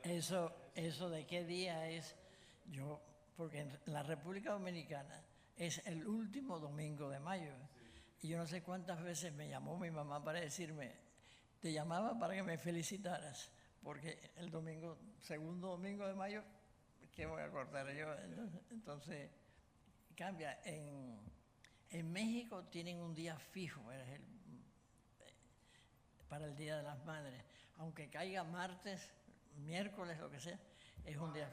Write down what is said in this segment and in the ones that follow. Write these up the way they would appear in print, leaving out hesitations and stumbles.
Eso, eso de qué día es, yo, porque en la República Dominicana es el último domingo de mayo. Y yo no sé cuántas veces me llamó mi mamá para decirme, te llamaba para que me felicitaras, porque el domingo, segundo domingo de mayo, ¿qué voy a cortar yo? Entonces cambia. En México tienen un día fijo, para el Día de las Madres. Aunque caiga martes, miércoles, lo que sea, es un día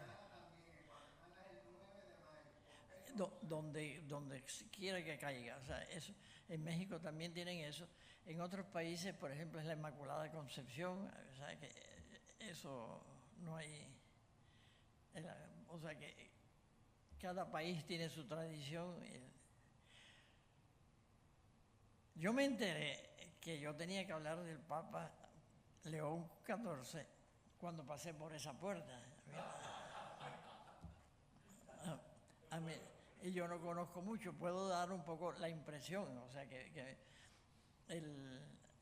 donde quiera que caiga. O sea, eso, en México también tienen eso. En otros países, por ejemplo, es la Inmaculada Concepción. O sea, que eso no hay. O sea, que cada país tiene su tradición. Yo me enteré que yo tenía que hablar del Papa León XIV cuando pasé por esa puerta. A mí, y yo no conozco mucho, puedo dar un poco la impresión, o sea que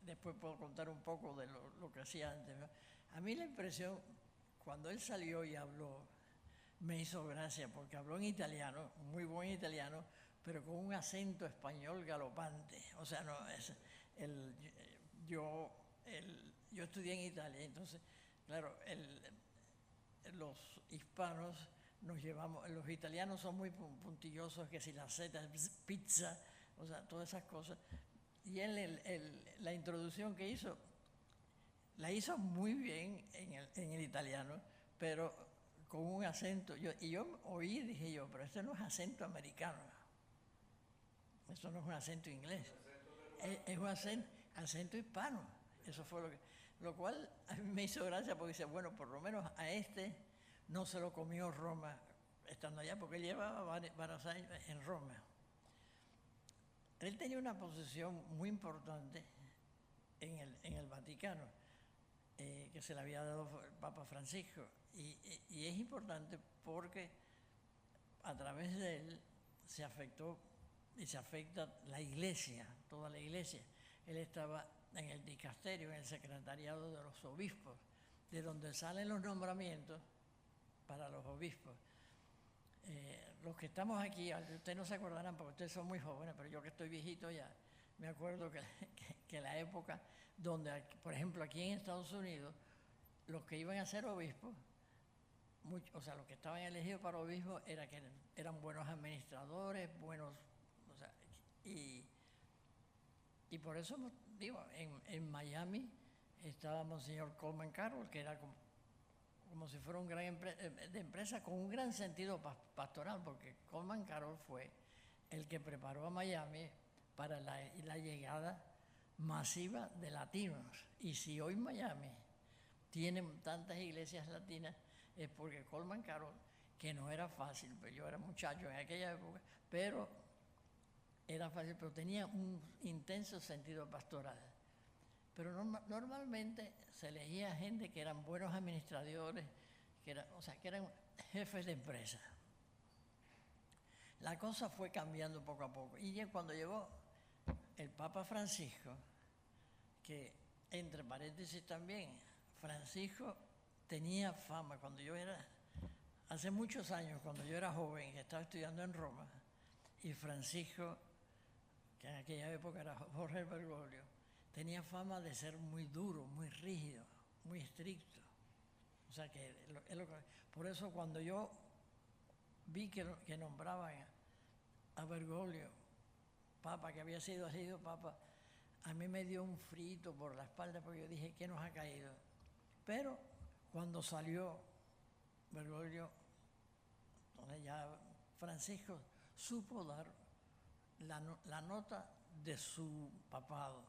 después puedo contar un poco de lo que hacía antes. A mí la impresión, cuando él salió y habló, me hizo gracia, porque habló en italiano, muy buen italiano, pero con un acento español galopante. O sea, no, el, yo, yo estudié en Italia, entonces, claro, los hispanos nos llevamos, los italianos son muy puntillosos, que si la Z, pizza, o sea, todas esas cosas. Y él, la introducción que hizo, la hizo muy bien en el italiano, pero con un acento. Y yo oí, dije yo, pero este no es acento americano, eso no es un acento inglés, es un acento hispano. Eso fue lo cual a mí me hizo gracia, porque dice, bueno, por lo menos a este no se lo comió Roma estando allá, porque él llevaba varios años en Roma. Él tenía una posición muy importante en el Vaticano, que se le había dado el Papa Francisco. Y es importante porque a través de él se afectó y se afecta la iglesia, toda la iglesia. Él estaba en el dicasterio, en el secretariado de los obispos, de donde salen los nombramientos para los obispos. Los que estamos aquí, ustedes no se acordarán porque ustedes son muy jóvenes, pero yo que estoy viejito ya, me acuerdo que la época donde, por ejemplo, aquí en Estados Unidos, los que iban a ser obispos, o sea, los que estaban elegidos para obispos eran buenos administradores, buenos, o sea, y por eso, digo, en Miami estaba Monseñor Coleman Carroll, que era como si fuera un gran de empresa con un gran sentido pastoral, porque Coleman Carroll fue el que preparó a Miami para la llegada masiva de latinos. Y si hoy Miami tiene tantas iglesias latinas, es porque Coleman Carroll, que no era fácil, pero yo era muchacho en aquella época, pero era fácil, pero tenía un intenso sentido pastoral. Pero normalmente se elegía gente que eran buenos administradores, o sea, que eran jefes de empresa. La cosa fue cambiando poco a poco. Y cuando llegó el Papa Francisco, que entre paréntesis también, Francisco tenía fama cuando yo era, hace muchos años, cuando yo era joven, que estaba estudiando en Roma, y Francisco, que en aquella época era Jorge Bergoglio, tenía fama de ser muy duro, muy rígido, muy estricto. O sea que por eso cuando yo vi que nombraban a Bergoglio papa, que había sido elegido papa, a mí me dio un frito por la espalda, porque yo dije, ¿qué nos ha caído? Pero cuando salió Bergoglio, entonces ya Francisco supo dar la nota de su papado,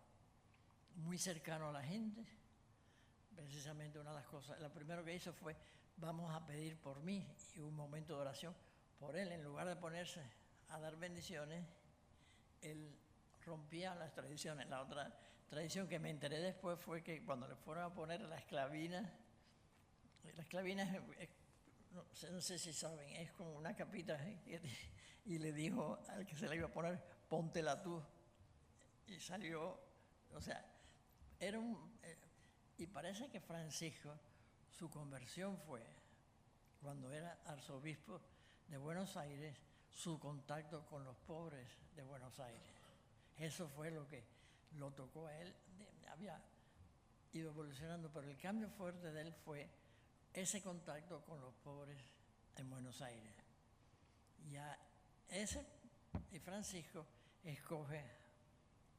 muy cercano a la gente. Precisamente una de las cosas, lo primero que hizo fue, vamos a pedir por mí, y un momento de oración por él. En lugar de ponerse a dar bendiciones, él rompía las tradiciones. La otra tradición que me enteré después fue que cuando le fueron a poner la esclavina no sé si saben, es como una capita, y le dijo al que se la iba a poner, póntela tú, y salió, o sea, era Y parece que Francisco, su conversión fue, cuando era arzobispo de Buenos Aires, su contacto con los pobres de Buenos Aires. Eso fue lo que lo tocó a él. Había ido evolucionando, pero el cambio fuerte de él fue ese contacto con los pobres en Buenos Aires. Y Francisco escoge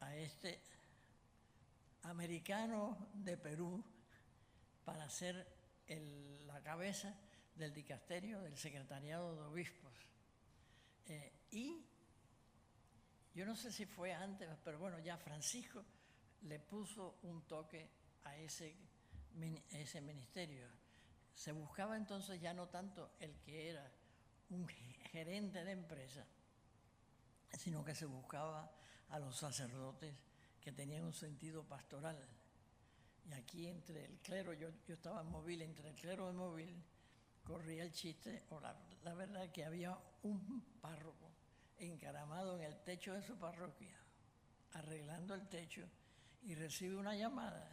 a este americano de Perú para ser la cabeza del dicasterio, del secretariado de obispos. Y yo no sé si fue antes, pero bueno, ya Francisco le puso un toque a ese ministerio. Se buscaba entonces ya no tanto el que era un gerente de empresa, sino que se buscaba a los sacerdotes que tenían un sentido pastoral. Y aquí entre el clero, yo estaba en Móvil, entre el clero de Móvil corría el chiste, o la verdad que había un párroco encaramado en el techo de su parroquia, arreglando el techo, y recibe una llamada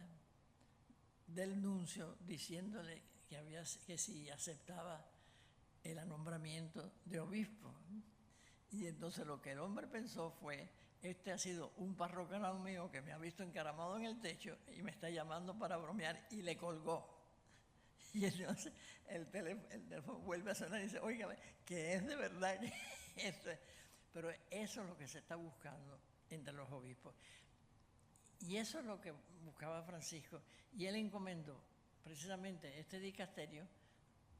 del nuncio diciéndole que si aceptaba el nombramiento de obispo. Y entonces lo que el hombre pensó fue: este ha sido un parroquiano mío que me ha visto encaramado en el techo y me está llamando para bromear, y le colgó. Y entonces el teléfono vuelve a sonar y dice: óigame, que es de verdad que esto es. Pero eso es lo que se está buscando entre los obispos. Y eso es lo que buscaba Francisco. Y él encomendó precisamente este dicasterio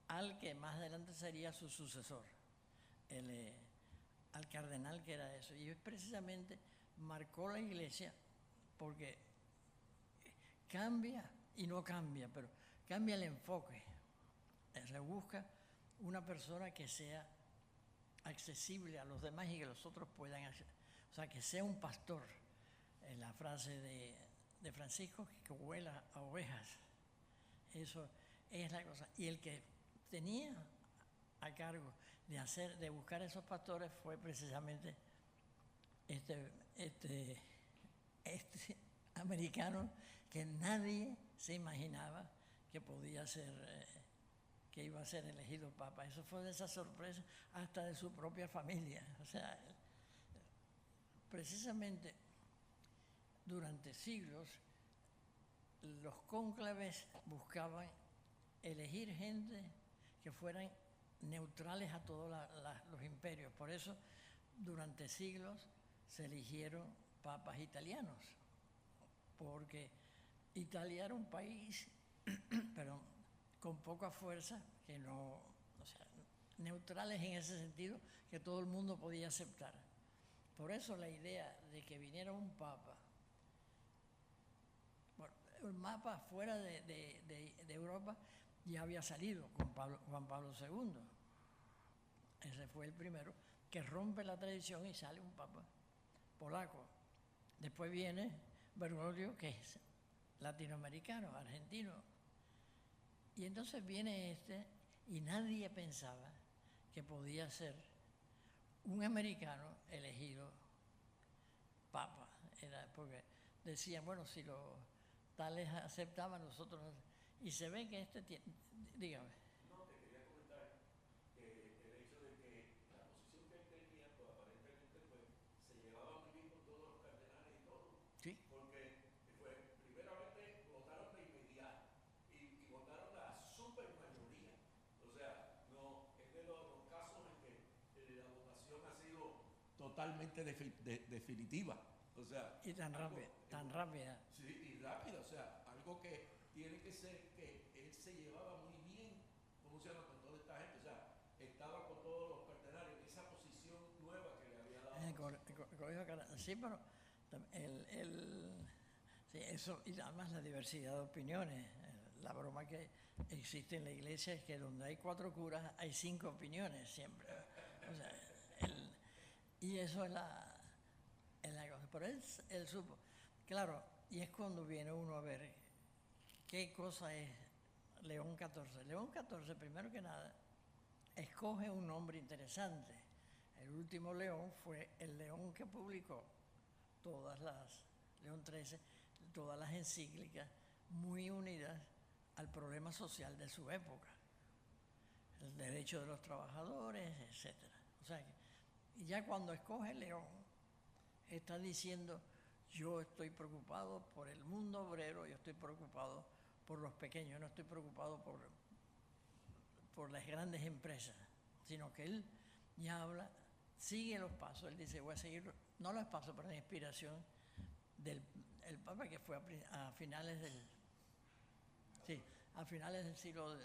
al que más adelante sería su sucesor, al cardenal que era eso. Y precisamente marcó la Iglesia porque cambia y no cambia, pero cambia el enfoque. Se busca una persona que sea accesible a los demás y que los otros puedan acceder. O sea, que sea un pastor. En la frase de Francisco, que huela a ovejas. Eso es la cosa. Y el que tenía a cargo de buscar esos pastores fue precisamente este americano que nadie se imaginaba que podía ser, que iba a ser elegido papa. Eso fue de esa sorpresa hasta de su propia familia. O sea, precisamente durante siglos los cónclaves buscaban elegir gente que fueran neutrales a todos los imperios. Por eso durante siglos se eligieron papas italianos, porque Italia era un país pero con poca fuerza, que no, o sea, neutrales en ese sentido, que todo el mundo podía aceptar. Por eso la idea de que viniera un papa, bueno, el mapa fuera de Europa ya había salido con Juan Pablo II. Ese fue el primero que rompe la tradición y sale un papa polaco. Después viene Bergoglio, que es latinoamericano, argentino. Y entonces viene y nadie pensaba que podía ser un americano elegido papa. Porque decían, bueno, si los tales aceptaban, nosotros no. Y se ve que dígame. No, te quería comentar que el hecho de que la posición que él tenía, pues aparentemente pues, se llevaba muy bien con todos los cardenales y todo. Sí. Porque primeramente votaron de inmediato y votaron la supermayoría. O sea, no es de los casos en que la votación ha sido totalmente definitiva. O sea, y tan rápida. Sí, y rápida. O sea, algo que tiene que ser que él se llevaba muy bien, ¿cómo se llama?, con toda esta gente. O sea, estaba con todos los cardenales en esa posición nueva que le había dado. Sí, pero sí, eso, y además la diversidad de opiniones. La broma que existe en la iglesia es que donde hay 4 curas hay 5 opiniones siempre. O sea, y eso es la cosa. Pero él supo. Claro, y es cuando viene uno a ver qué cosa es León XIV. León XIV, primero que nada, escoge un nombre interesante. El último León fue el León que publicó León XIII, todas las encíclicas muy unidas al problema social de su época, el derecho de los trabajadores, etcétera. O sea, y ya cuando escoge León, está diciendo, yo estoy preocupado por el mundo obrero, yo estoy preocupado por los pequeños, no estoy preocupado por las grandes empresas, sino que él ya habla, sigue los pasos, él dice, voy a seguir, no los pasos, pero la inspiración del el Papa que fue a finales del, sí, a finales del siglo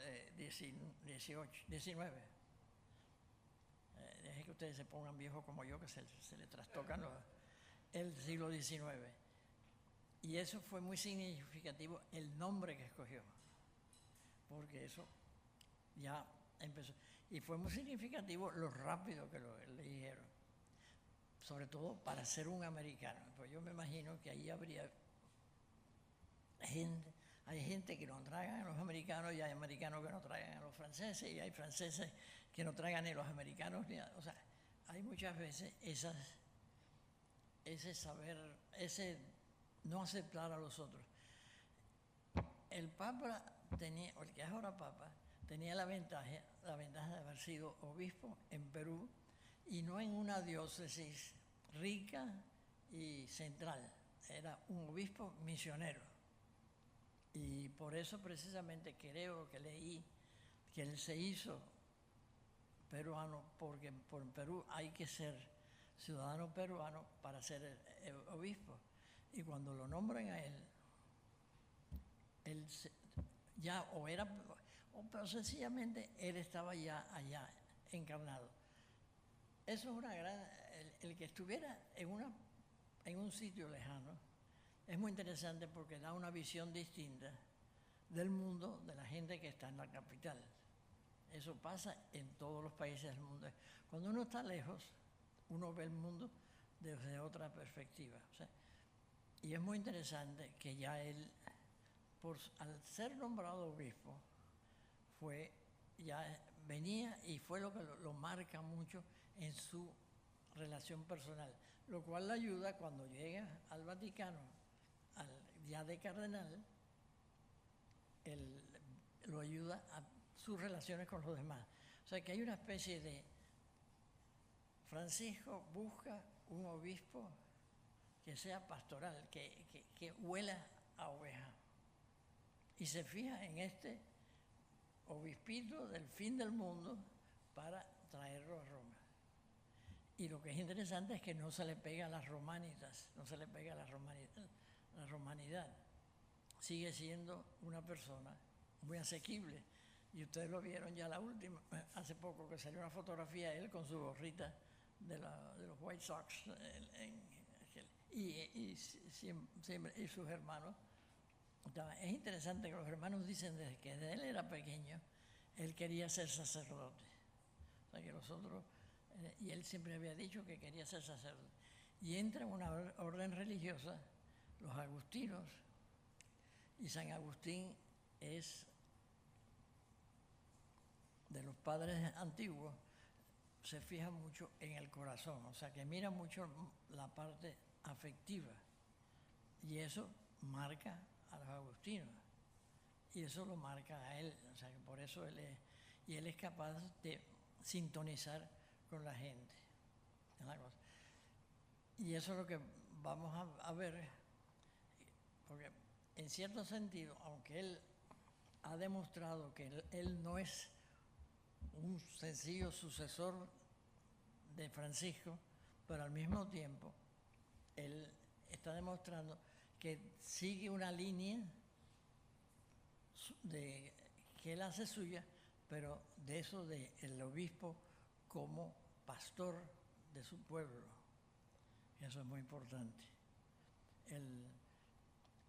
XIX. Deje que ustedes se pongan viejos como yo, que se le trastocan el siglo XIX. Y eso fue muy significativo, el nombre que escogió, porque eso ya empezó. Y fue muy significativo lo rápido que lo eligieron, sobre todo para ser un americano. Pues yo me imagino que ahí habría gente, hay gente que no traigan a los americanos y hay americanos que no traigan a los franceses y hay franceses que no traigan ni a los americanos ni a, o sea, hay muchas veces ese saber, ese no aceptar a los otros. El Papa tenía, o el que es ahora Papa, tenía la ventaja de haber sido obispo en Perú y no en una diócesis rica y central. Era un obispo misionero. Y por eso precisamente creo que leí que él se hizo peruano, porque por Perú hay que ser ciudadano peruano para ser el obispo. Y cuando lo nombran a él ya o era, pero sencillamente él estaba ya allá encarnado. Eso es una gran, el que estuviera en un sitio lejano es muy interesante porque da una visión distinta del mundo de la gente que está en la capital. Eso pasa en todos los países del mundo. Cuando uno está lejos, uno ve el mundo desde otra perspectiva. O sea, y es muy interesante que ya él, al ser nombrado obispo, venía y fue lo que lo marca mucho en su relación personal, lo cual le ayuda cuando llega al Vaticano, ya de cardenal, lo ayuda a sus relaciones con los demás. O sea que hay una especie de Francisco busca un obispo que sea pastoral, que huela a oveja. Y se fija en este obispito del fin del mundo para traerlo a Roma. Y lo que es interesante es que no se le pega a las romanitas, no se le pega a la romanidad. Sigue siendo una persona muy asequible. Y ustedes lo vieron ya la última, hace poco que salió una fotografía de él con su gorrita de los White Sox y sus hermanos. Es interesante que los hermanos dicen desde que él era pequeño, él quería ser sacerdote. O sea que los otros, y él siempre había dicho que quería ser sacerdote. Y entra en una orden religiosa, los agustinos, y San Agustín es de los padres antiguos, se fija mucho en el corazón, o sea que mira mucho la parte afectiva y eso marca a los agustinos y eso lo marca a él, o sea que por eso él es capaz de sintonizar con la gente. Y eso es lo que vamos a ver, porque en cierto sentido, aunque él ha demostrado que él no es un sencillo sucesor de Francisco, pero al mismo tiempo él está demostrando que sigue una línea que él hace suya, pero de eso del obispo como pastor de su pueblo. Eso es muy importante.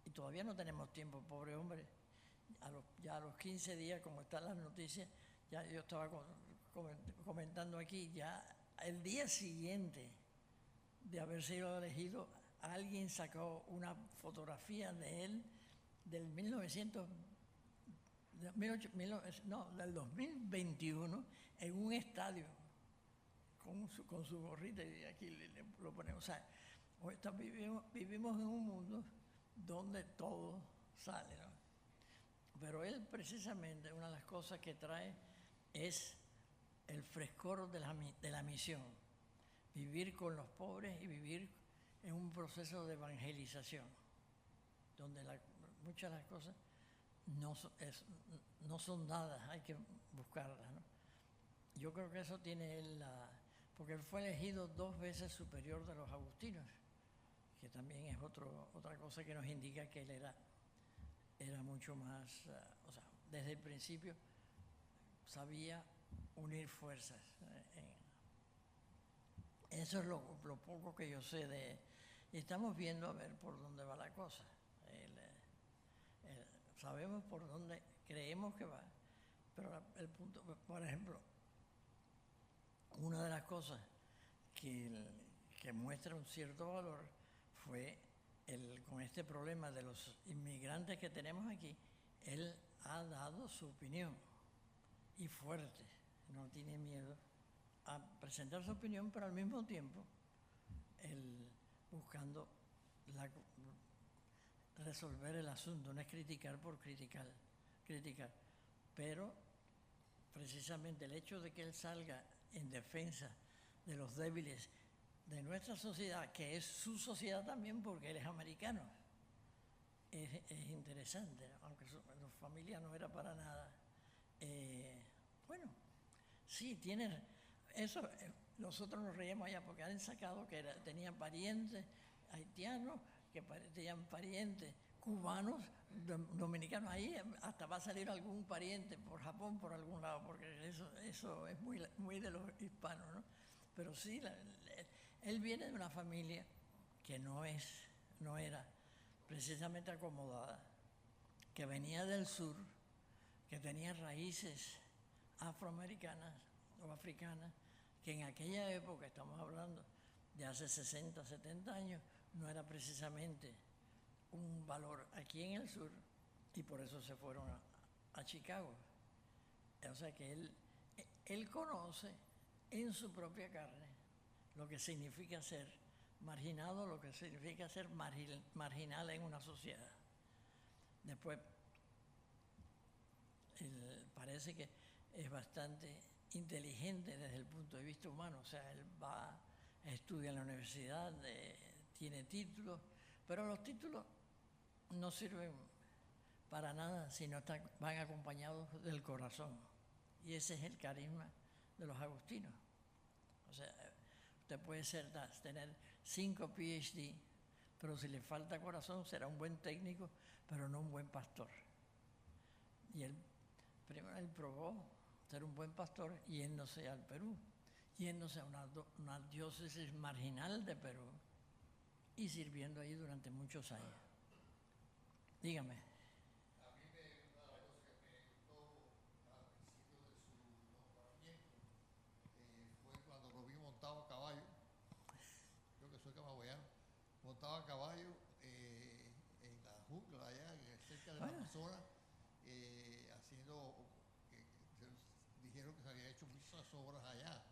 Y todavía no tenemos tiempo, pobre hombre. Ya a los 15 días, como están las noticias, ya yo estaba comentando aquí, ya el día siguiente de haber sido elegido, alguien sacó una fotografía de él del del 2021 en un estadio con su gorrita y aquí lo ponemos. O sea, vivimos en un mundo donde todo sale, ¿no? Pero él precisamente una de las cosas que trae es el frescor de la misión, vivir con los pobres y vivir en un proceso de evangelización, donde muchas de las cosas no son dadas, hay que buscarlas, ¿no? Yo creo que eso tiene él, porque él fue elegido 2 veces superior de los agustinos, que también es otra cosa que nos indica que él era mucho más, o sea, desde el principio sabía unir fuerzas. Eso es lo poco que yo sé de... Y estamos viendo a ver por dónde va la cosa. Sabemos por dónde creemos que va, pero el punto, por ejemplo, una de las cosas que muestra un cierto valor fue con este problema de los inmigrantes que tenemos aquí. Él ha dado su opinión y fuerte, no tiene miedo a presentar su opinión, pero al mismo tiempo él buscando resolver el asunto, no es criticar por criticar, pero precisamente el hecho de que él salga en defensa de los débiles de nuestra sociedad, que es su sociedad también porque él es americano, es interesante, aunque su familia no era para nada. Bueno, sí, tiene eso. Nosotros nos reíamos allá porque han sacado que tenían parientes haitianos, que tenían parientes cubanos, dominicanos. Ahí hasta va a salir algún pariente por Japón, por algún lado, porque eso es muy de los hispanos, ¿no? Pero sí, él viene de una familia que no era precisamente acomodada, que venía del sur, que tenía raíces afroamericanas o africanas, que en aquella época, estamos hablando de hace 60, 70 años, no era precisamente un valor aquí en el sur, y por eso se fueron a Chicago. O sea que él conoce en su propia carne lo que significa ser marginado, lo que significa ser marginal en una sociedad. Después, parece que es bastante inteligente desde el punto de vista humano, o sea, él va, estudia en la universidad, tiene títulos, pero los títulos no sirven para nada si no van acompañados del corazón. Y ese es el carisma de los agustinos. O sea, usted puede tener 5 PhD, pero si le falta corazón será un buen técnico, pero no un buen pastor. Y primero él probó ser un buen pastor yéndose al Perú, yéndose a una diócesis marginal de Perú y sirviendo ahí durante muchos años. Dígame. A mí una de las cosas que me gustó al principio de su nombramiento fue cuando lo vi montado a caballo. Yo que soy camagüeyano, montado a caballo en la jungla allá, cerca de la Amazonas, haciendo, dijeron que se había hecho muchas obras allá.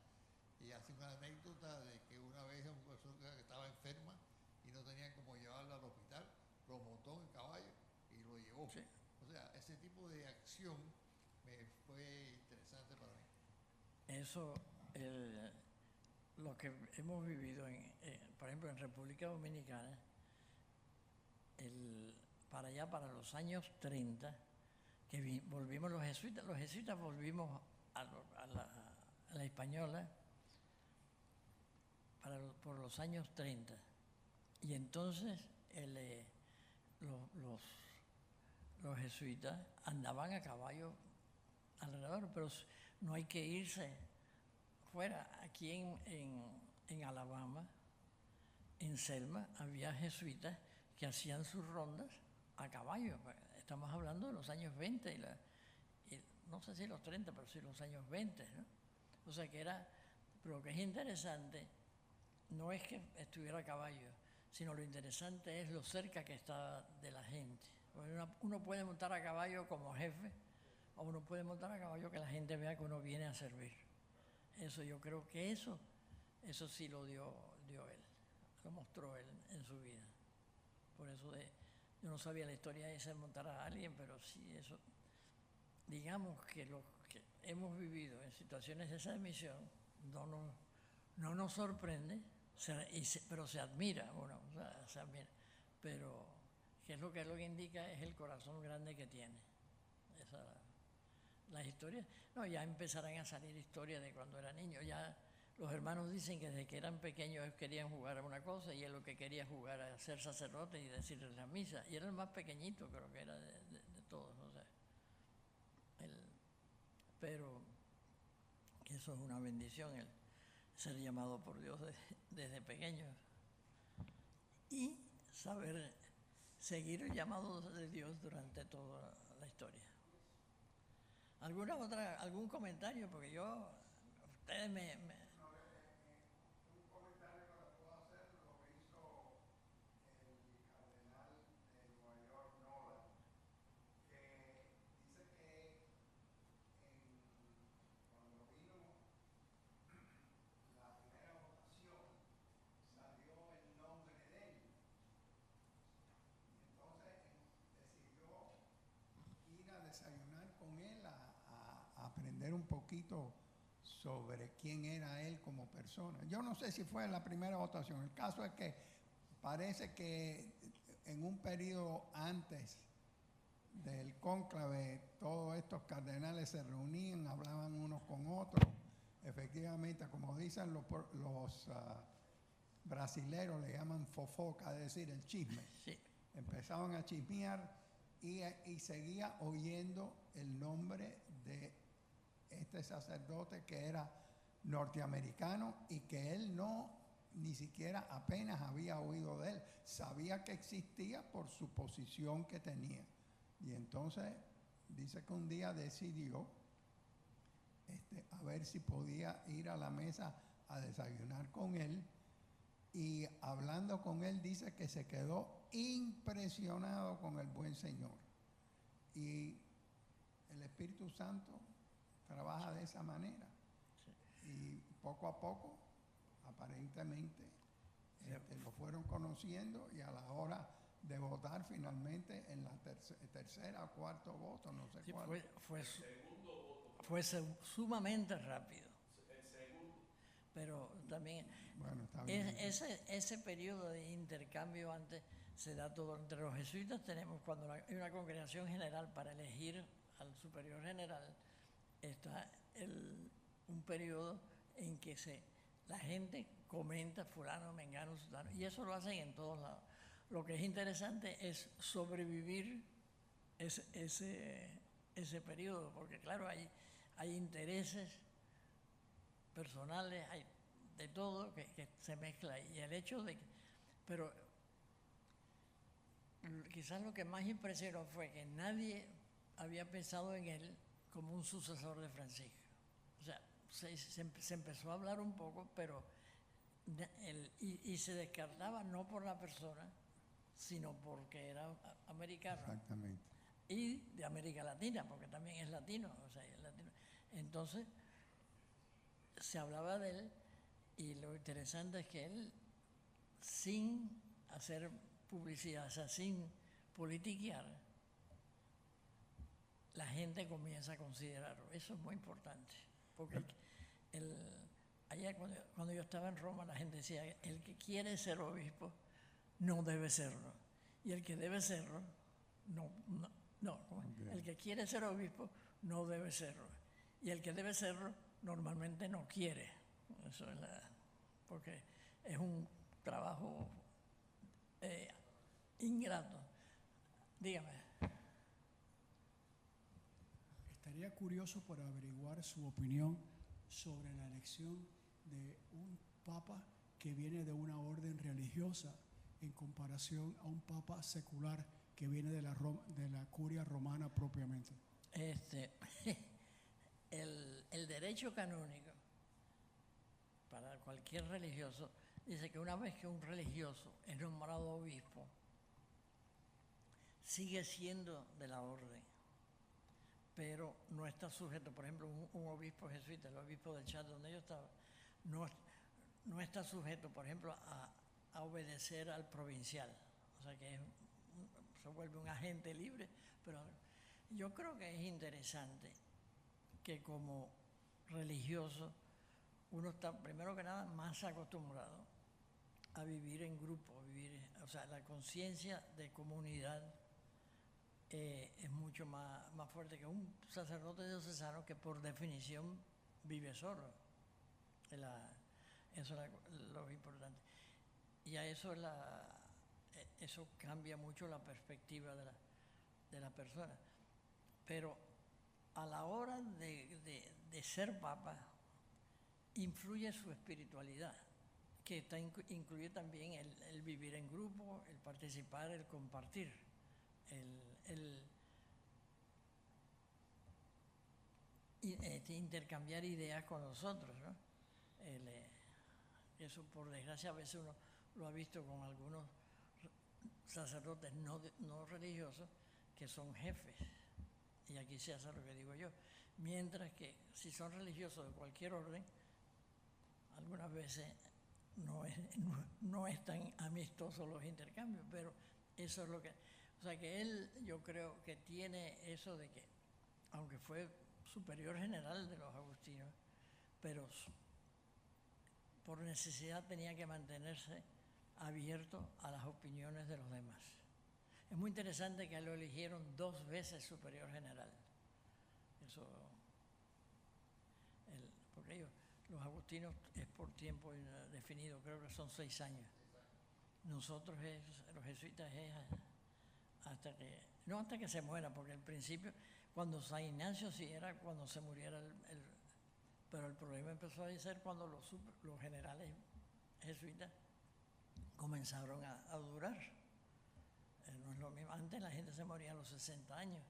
Y hace una anécdota de que una vez una persona que estaba enferma y no tenían cómo llevarla al hospital, lo montó en caballo y lo llevó. Sí. O sea, ese tipo de acción me fue interesante para mí. Eso, lo que hemos vivido, por ejemplo, en República Dominicana, para allá, para los años 30, que volvimos los jesuitas volvimos a la española por los años 30. Y entonces los jesuitas andaban a caballo alrededor, pero no hay que irse fuera. Aquí en Alabama, en Selma, había jesuitas que hacían sus rondas a caballo. Estamos hablando de los años 20, y no sé si los 30, pero sí los años 20, ¿no? O sea que pero lo que es interesante no es que estuviera a caballo, sino lo interesante es lo cerca que está de la gente. Uno puede montar a caballo como jefe, o uno puede montar a caballo que la gente vea que uno viene a servir. Eso, yo creo que eso sí lo dio él, lo mostró él en su vida. Por eso de yo no sabía la historia de se montara a alguien, pero sí eso. Digamos que lo que hemos vivido en situaciones de esa misión no nos sorprende, pero se admira, bueno, o sea, se admira. Pero ¿qué es lo que indica? Es el corazón grande que tiene. Las historias, no, ya empezarán a salir historias de cuando era niño. Ya los hermanos dicen que desde que eran pequeños ellos querían jugar a una cosa y él lo que quería jugar a ser sacerdote y decirles la misa. Y era el más pequeñito, creo que era de todos, no sé. Pero que eso es una bendición, el ser llamado por Dios desde pequeños. Y saber seguir el llamado de Dios durante toda la historia. ¿Algún comentario? Porque ustedes Un comentario que le puedo hacer lo hizo el cardenal de Nueva York, Nolan, que dice que cuando vino la primera votación salió el nombre de él. Y entonces decidió ir a desayunar con él a aprender un poquito sobre quién era él como persona. Yo no sé si fue en la primera votación. El caso es que parece que en un periodo antes del cónclave todos estos cardenales se reunían, hablaban unos con otros. Efectivamente, como dicen los brasileros, le llaman fofoca, es decir, el chisme. Sí. Empezaban a chismear y seguía oyendo el nombre de este sacerdote que era norteamericano y que él ni siquiera apenas había oído de él. Sabía que existía por su posición que tenía. Y entonces dice que un día decidió a ver si podía ir a la mesa a desayunar con él. Y hablando con él dice que se quedó impresionado con el buen Señor. Y el Espíritu Santo trabaja de esa manera. Sí. Y poco a poco, aparentemente, lo fueron conociendo y a la hora de votar finalmente en la tercera o cuarto voto, no sé Sí, cuál. fue sumamente rápido. El segundo. Pero también Bueno, está bien. ese periodo de intercambio antes se da todo. Entre los jesuitas tenemos, cuando hay una congregación general para elegir al superior general, está un periodo en que la gente comenta fulano, mengano, sutano, y eso lo hacen en todos lados. Lo que es interesante es sobrevivir ese periodo, porque claro, hay intereses personales, hay de todo que se mezcla, y el hecho de que, pero quizás lo que más impresionó fue que nadie había pensado en él como un sucesor de Francisco. O sea, se empezó a hablar un poco, pero y se descartaba no por la persona, sino porque era americano. Exactamente. Y de América Latina, porque también es latino, o sea, es latino. Entonces, se hablaba de él, y lo interesante es que él, sin hacer publicidad, o sea, sin politiquear, la gente comienza a considerarlo. Eso es muy importante, porque allá cuando yo estaba en Roma, la gente decía, el que quiere ser obispo no debe serlo, y el que debe serlo, el que quiere ser obispo no debe serlo, y el que debe serlo normalmente no quiere. Eso es porque es un trabajo ingrato. Dígame. Estaría curioso por averiguar su opinión sobre la elección de un papa que viene de una orden religiosa en comparación a un papa secular que viene de la curia romana propiamente. El derecho canónico para cualquier religioso dice que una vez que un religioso es nombrado obispo, sigue siendo de la orden, pero no está sujeto, por ejemplo, un obispo jesuita, el obispo del Chad donde yo estaba, no está sujeto, por ejemplo, a obedecer al provincial. O sea que se vuelve un agente libre, pero yo creo que es interesante que como religioso uno está, primero que nada, más acostumbrado a vivir en grupo, o sea, la conciencia de comunidad es mucho más fuerte que un sacerdote diocesano que por definición vive solo. Eso es lo importante. Y a eso, eso cambia mucho la perspectiva de la persona. Pero a la hora de ser papa, influye su espiritualidad, que incluye también el vivir en grupo, el participar, el compartir, el intercambiar ideas con los otros, ¿no? Eso, por desgracia, a veces uno lo ha visto con algunos sacerdotes no religiosos que son jefes, y aquí se hace lo que digo yo, mientras que si son religiosos de cualquier orden, algunas veces no es tan amistoso los intercambios, pero eso es lo que... O sea que él, yo creo que tiene eso de que, aunque fue superior general de los agustinos, pero por necesidad tenía que mantenerse abierto a las opiniones de los demás. Es muy interesante que lo eligieron 2 veces superior general. Eso, porque los agustinos es por tiempo definido, creo que son 6 años. Nosotros, los jesuitas, es hasta que se muera, porque al principio, cuando San Ignacio sí era cuando se muriera pero el problema empezó a ser cuando los generales jesuitas comenzaron a durar. No es lo mismo. Antes la gente se moría a los 60 años.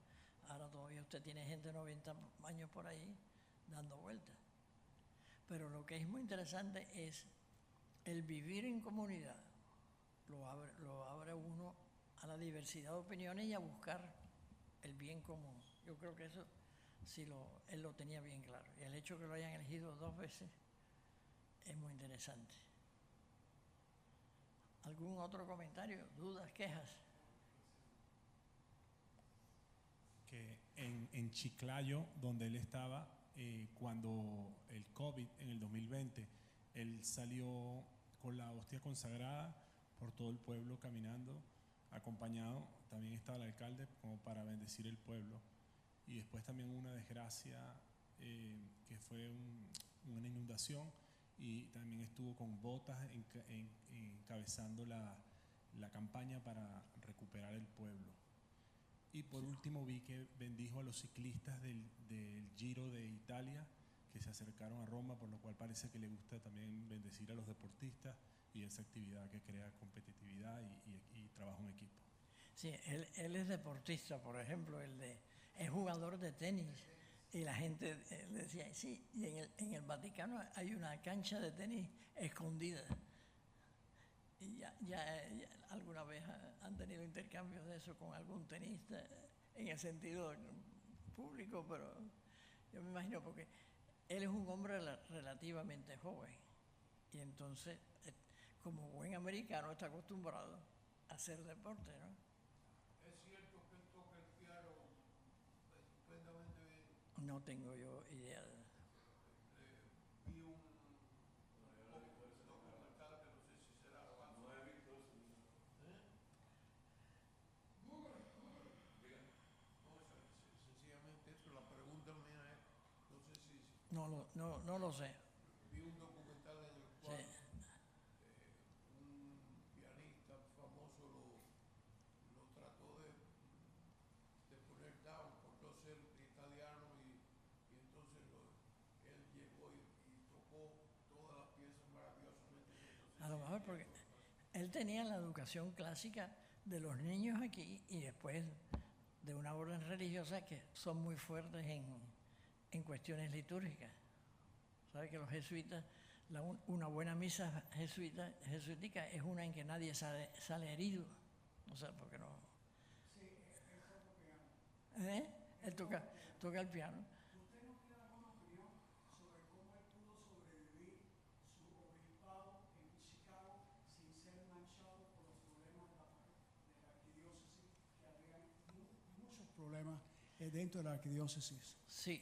Ahora todavía usted tiene gente de 90 años por ahí dando vueltas. Pero lo que es muy interesante es el vivir en comunidad. Lo abre uno a la diversidad de opiniones y a buscar el bien común. Yo creo que eso sí él lo tenía bien claro. Y el hecho de que lo hayan elegido 2 veces es muy interesante. ¿Algún otro comentario? ¿Dudas? ¿Quejas? Que en Chiclayo, donde él estaba, cuando el COVID en el 2020, él salió con la hostia consagrada por todo el pueblo caminando, acompañado, también estaba el alcalde como para bendecir el pueblo. Y después también una desgracia que fue una inundación, y también estuvo con botas encabezando la campaña para recuperar el pueblo. Y por último vi que bendijo a los ciclistas del Giro de Italia que se acercaron a Roma, por lo cual parece que le gusta también bendecir a los deportistas y esa actividad que crea competitividad y trabajo en equipo. Sí, él es deportista, por ejemplo, es jugador de tenis. Y la gente le decía, sí, y en el Vaticano hay una cancha de tenis escondida. Y ya alguna vez han tenido intercambios de eso con algún tenista, en el sentido público, pero yo me imagino porque él es un hombre relativamente joven. Y entonces, como buen americano, está acostumbrado a hacer deporte, ¿no? ¿Es cierto que él toca el piano estupendamente bien? No tengo yo idea. Vi un documental que no sé si será falso. No he visto eso. Sencillamente eso, la pregunta mía es, no sé si No lo sé. vi un documental en el cual Sí. un pianista famoso lo trató de poner down por no ser italiano y entonces él llegó y tocó todas las piezas maravillosamente bien. No sé A lo mejor porque él tenía la educación clásica de los niños aquí y después de una orden religiosa que son muy fuertes en cuestiones litúrgicas. ¿Sabe que los jesuitas, una buena misa jesuítica es una en que nadie sale herido? O sea, porque no... Sí, él toca piano. ¿Eh? Él toca el piano. ¿Usted no tiene alguna opinión sobre cómo él pudo sobrevivir su obispado en Chicago sin ser manchado por los problemas de la arquidiócesis que problemas dentro de la arquidiócesis. Sí,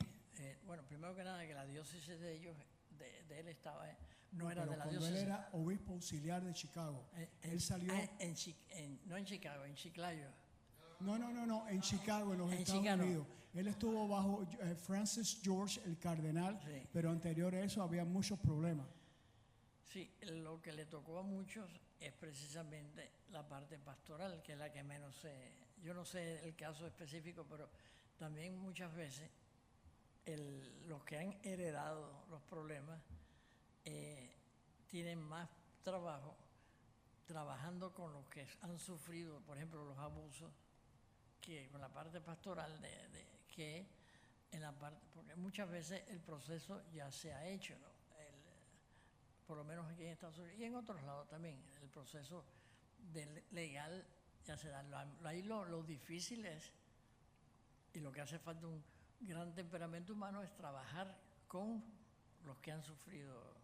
bueno, primero que nada que la diócesis de ellos, de él estaba, no era Pero de la cuando diócesis. él era obispo auxiliar de Chicago, él salió... No en Chicago, en Chiclayo. No, en Chicago, en los En Estados Chicago. Unidos. Él estuvo bajo Francis George, el cardenal, Sí. pero anterior a eso había muchos problemas. Sí, lo que le tocó a muchos es precisamente la parte pastoral, que es la que menos sé. Yo no sé el caso específico, pero también muchas veces los que han heredado los problemas tienen más trabajo trabajando con los que han sufrido, por ejemplo, los abusos, que con la parte pastoral que en la parte, porque muchas veces el proceso ya se ha hecho, ¿no? Por lo menos aquí en Estados Unidos y en otros lados también, el proceso legal ya se da. Ahí lo difícil es, y lo que hace falta un gran temperamento humano es trabajar con los que han sufrido.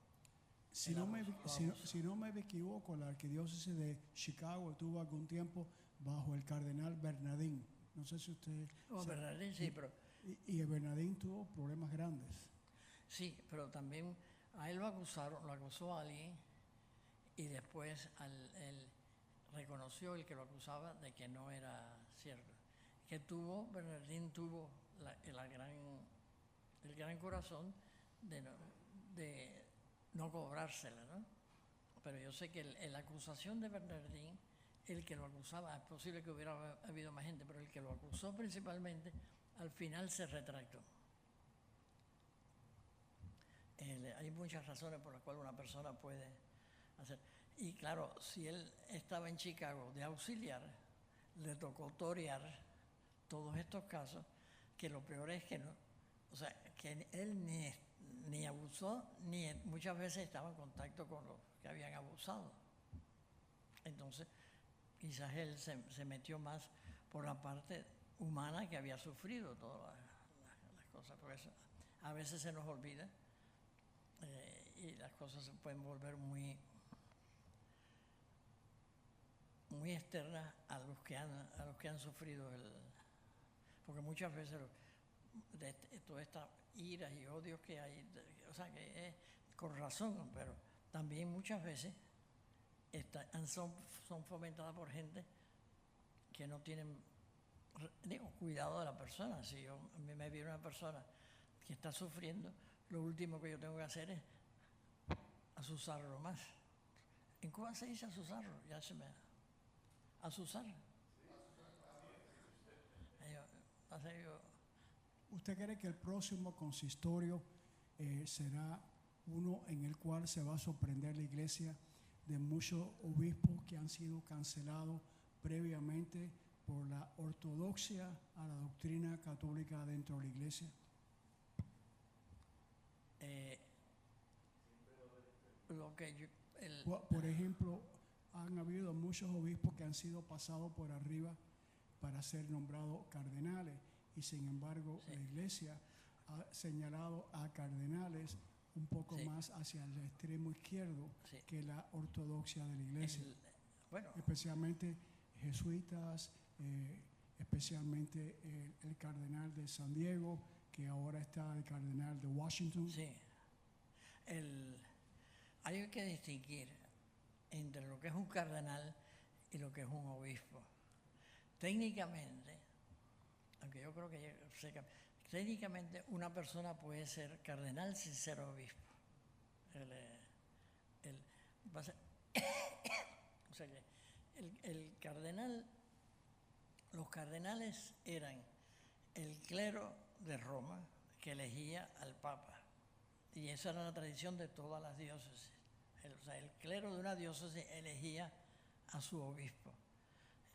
Si no me equivoco, la arquidiócesis de Chicago estuvo algún tiempo bajo el cardenal Bernardín. No sé si usted... Bernardín, sí, pero... Y el Bernardín tuvo problemas grandes. Sí, pero también a él lo acusó alguien y después él reconoció el que lo acusaba de que no era cierto. Bernardín tuvo el gran corazón de no cobrársela, ¿no? Pero yo sé que la acusación de Bernardín, el que lo acusaba, es posible que hubiera habido más gente, pero el que lo acusó principalmente, al final se retractó. Hay muchas razones por las cuales una persona puede hacer. Y claro, si él estaba en Chicago de auxiliar, le tocó torear todos estos casos, que lo peor es que no, o sea, que él ni abusó, ni muchas veces estaba en contacto con los que habían abusado. Entonces, quizás él se metió más por la parte humana que había sufrido todas las cosas, porque a veces se nos olvida y las cosas se pueden volver muy externas a los que han sufrido porque muchas veces toda esta ira y odios que hay, o sea, que es con razón, pero también muchas veces son fomentadas por gente que no tienen, cuidado de la persona. Si a mí me viene una persona que está sufriendo, lo último que yo tengo que hacer es azuzarlo más. En Cuba se dice azuzarlo, azuzar. ¿Usted cree que el próximo consistorio será uno en el cual se va a sorprender la iglesia de muchos obispos que han sido cancelados previamente por la ortodoxia a la doctrina católica dentro de la iglesia? Por ejemplo, han habido muchos obispos que han sido pasados por arriba para ser nombrados cardenales y sin embargo sí. La iglesia ha señalado a cardenales un poco sí. más hacia el extremo izquierdo sí. que la ortodoxia de la iglesia. Bueno, especialmente jesuitas, especialmente el cardenal de San Diego, que ahora está el cardenal de Washington. Sí. Hay que distinguir entre lo que es un cardenal y lo que es un obispo. Técnicamente, aunque yo creo que técnicamente una persona puede ser cardenal sin ser obispo. O sea que el cardenal, los cardenales eran el clero de Roma que elegía al Papa. Y esa era la tradición de todas las diócesis. O sea, el clero de una diócesis elegía a su obispo.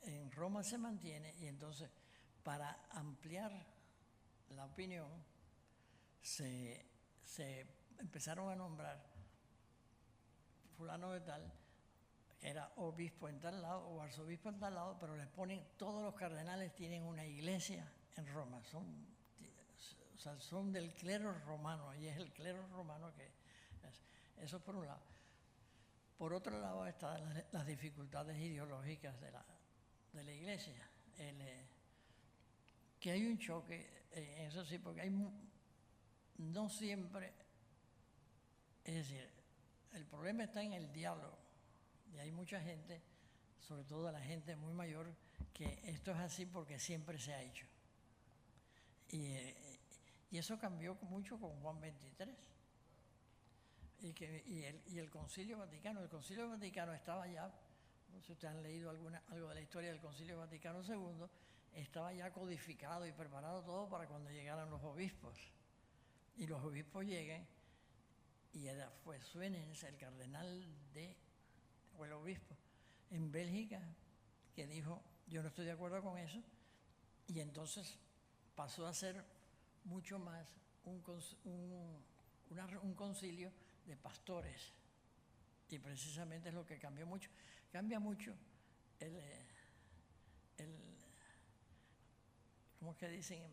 En Roma se mantiene y entonces para ampliar la opinión se empezaron a nombrar fulano de tal, que era obispo en tal lado o arzobispo en tal lado, pero les ponen, todos los cardenales tienen una iglesia en Roma, son del clero romano y es el clero romano que eso por un lado. Por otro lado están las dificultades ideológicas de la iglesia. que hay un choque, eso sí, porque no siempre, es decir, el problema está en el diálogo. Y hay mucha gente, sobre todo la gente muy mayor, que esto es así porque siempre se ha hecho. Y eso cambió mucho con Juan XXIII. Y el Concilio Vaticano. El Concilio Vaticano estaba ya, no sé si ustedes han leído algo de la historia del Concilio Vaticano II, estaba ya codificado y preparado todo para cuando llegaran los obispos. Y los obispos llegan, y fue Suenens, el cardenal o el obispo, en Bélgica, que dijo, yo no estoy de acuerdo con eso, y entonces pasó a ser mucho más un concilio de pastores, y precisamente es lo que cambió mucho. Cambia mucho ¿cómo es que dicen?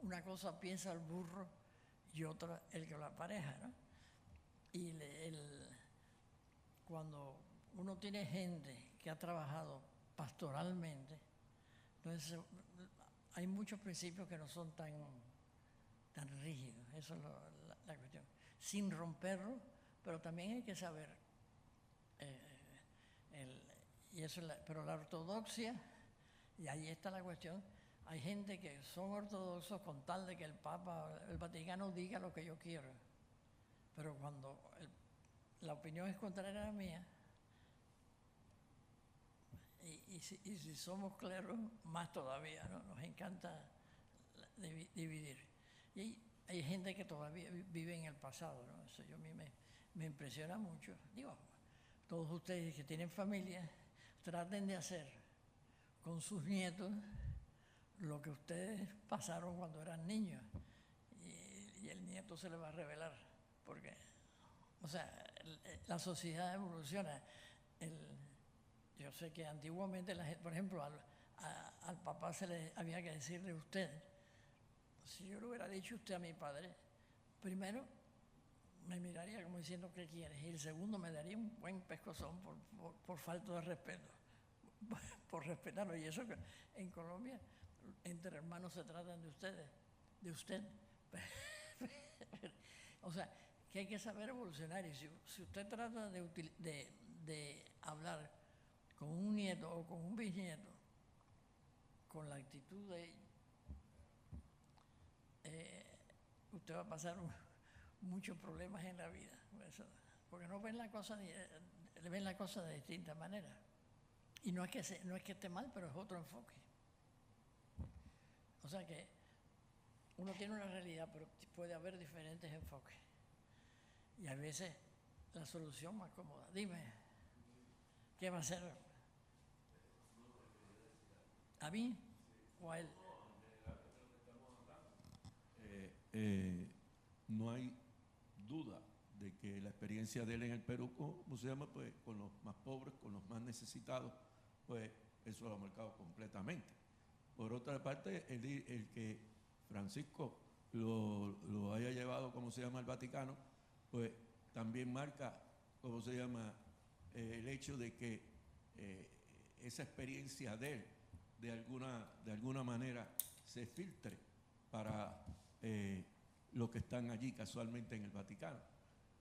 Una cosa piensa el burro y otra el que lo apareja, ¿no? Y cuando uno tiene gente que ha trabajado pastoralmente, entonces hay muchos principios que no son tan rígidos, eso es la cuestión. Sin romperlo, pero también hay que saber, pero la ortodoxia, y ahí está la cuestión, hay gente que son ortodoxos con tal de que el Papa, el Vaticano diga lo que yo quiero, pero cuando la opinión es contraria a la mía, y si somos claros, más todavía, ¿no? Nos encanta dividir. Y hay gente que todavía vive en el pasado, ¿no? Eso a mí me impresiona mucho. Digo, todos ustedes que tienen familia, traten de hacer con sus nietos lo que ustedes pasaron cuando eran niños. Y el nieto se le va a revelar, porque, o sea, la sociedad evoluciona. Yo sé que antiguamente, por ejemplo, al papá había que decirle usted. Si yo le hubiera dicho usted a mi padre, primero me miraría como diciendo ¿qué quieres? Y el segundo me daría un buen pescozón por falta de respeto, por respetarlo. Y eso que en Colombia entre hermanos se tratan de ustedes, de usted. O sea, que hay que saber evolucionar. Y si usted trata de hablar con un nieto o con un bisnieto con la actitud de ellos, usted va a pasar muchos problemas en la vida, porque no ven la cosa de distinta manera. Y no es que esté mal, pero es otro enfoque. O sea que uno tiene una realidad, pero puede haber diferentes enfoques. Y a veces la solución más cómoda. Dime, ¿qué va a hacer? ¿A mí o a él? No hay duda de que la experiencia de él en el Perú, ¿cómo se llama? Pues con los más pobres, con los más necesitados, pues eso lo ha marcado completamente. Por otra parte, el que Francisco lo haya llevado, ¿cómo se llama?, al Vaticano, pues también marca, ¿cómo se llama?, el hecho de que esa experiencia de él, de alguna manera, se filtre para los que están allí casualmente en el Vaticano.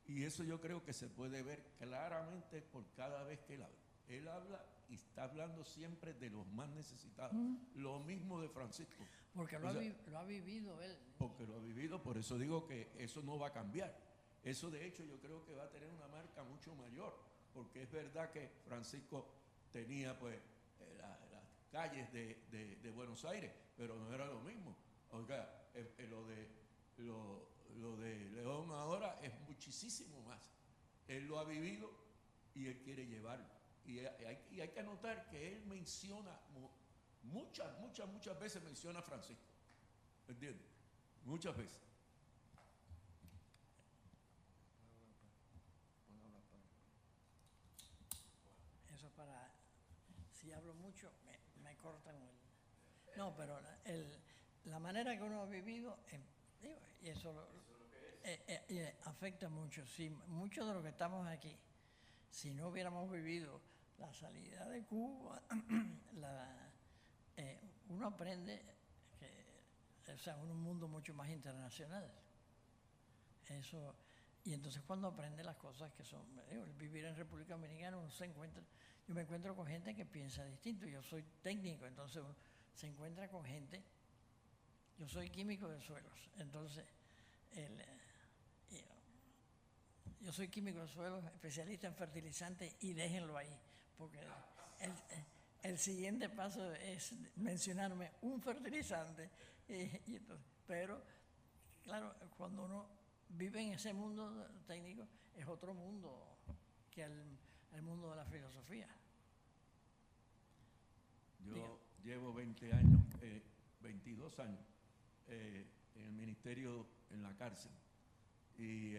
Y eso yo creo que se puede ver claramente por cada vez que él habla. Él habla y está hablando siempre de los más necesitados. Lo mismo de Francisco. Porque lo ha vivido él. Porque lo ha vivido, por eso digo que eso no va a cambiar. Eso de hecho yo creo que va a tener una marca mucho mayor, porque es verdad que Francisco tenía pues las calles de Buenos Aires, pero no era lo mismo. Oiga, lo de León ahora es muchísimo más. Él lo ha vivido y él quiere llevarlo. Y hay que notar que él menciona, muchas veces menciona a Francisco. ¿Entiendes? Muchas veces. Eso si hablo mucho, me cortan No, pero la manera que uno ha vivido, y eso afecta mucho. Si muchos de los que estamos aquí, si no hubiéramos vivido la salida de Cuba, uno aprende que sea, un mundo mucho más internacional. Eso, y entonces cuando aprende las cosas que son, el vivir en República Dominicana, uno se encuentra, yo me encuentro con gente que piensa distinto, yo soy técnico, entonces uno se encuentra con gente, yo soy químico de suelos, entonces yo soy químico de suelos, especialista en fertilizantes, y déjenlo ahí, porque el siguiente paso es mencionarme un fertilizante, y entonces, pero claro, cuando uno vive en ese mundo técnico, es otro mundo que el mundo de la filosofía. Yo llevo 20 años, 22 años en el ministerio, en la cárcel, y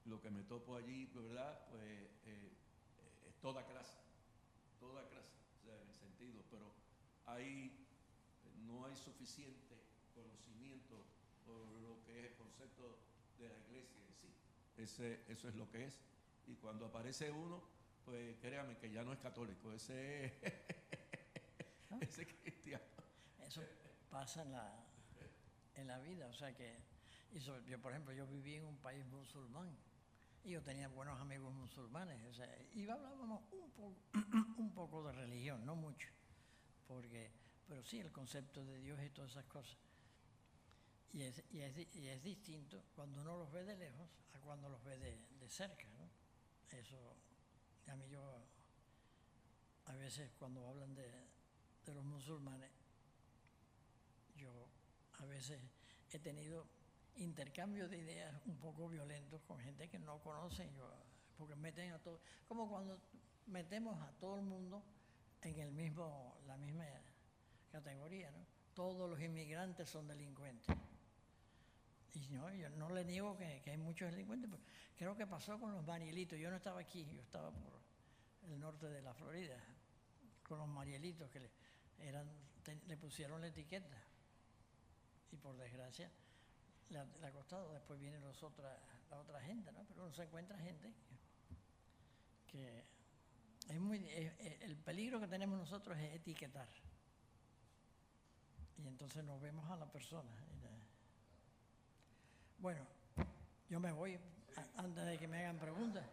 lo que me topo allí, ¿verdad? Pues es toda clase, o sea, en el sentido, pero no hay suficiente conocimiento por lo que es el concepto de la iglesia en sí. Eso es lo que es. Y cuando aparece uno, pues créame que ya no es católico, ese es ese es cristiano. Eso pasa en la vida, o sea que, yo, por ejemplo, yo viví en un país musulmán y yo tenía buenos amigos musulmanes, o sea, y hablábamos un poco de religión, no mucho, pero sí el concepto de Dios y todas esas cosas. Y es distinto cuando uno los ve de lejos a cuando los ve de cerca, ¿no? Eso, a mí a veces cuando hablan de los musulmanes, yo a veces he tenido intercambios de ideas un poco violentos con gente que no conocen, porque meten a todo, como cuando metemos a todo el mundo en la misma categoría, ¿no? Todos los inmigrantes son delincuentes. Y no, yo no le niego que hay muchos delincuentes, pero creo que pasó con los marielitos. Yo no estaba aquí, yo estaba por el norte de la Florida, con los marielitos que le pusieron la etiqueta. Y por desgracia le ha costado. Después viene la otra gente, ¿no? Pero uno se encuentra gente que el peligro que tenemos nosotros es etiquetar. Y entonces nos vemos a la persona. Bueno, yo me voy antes de que me hagan preguntas.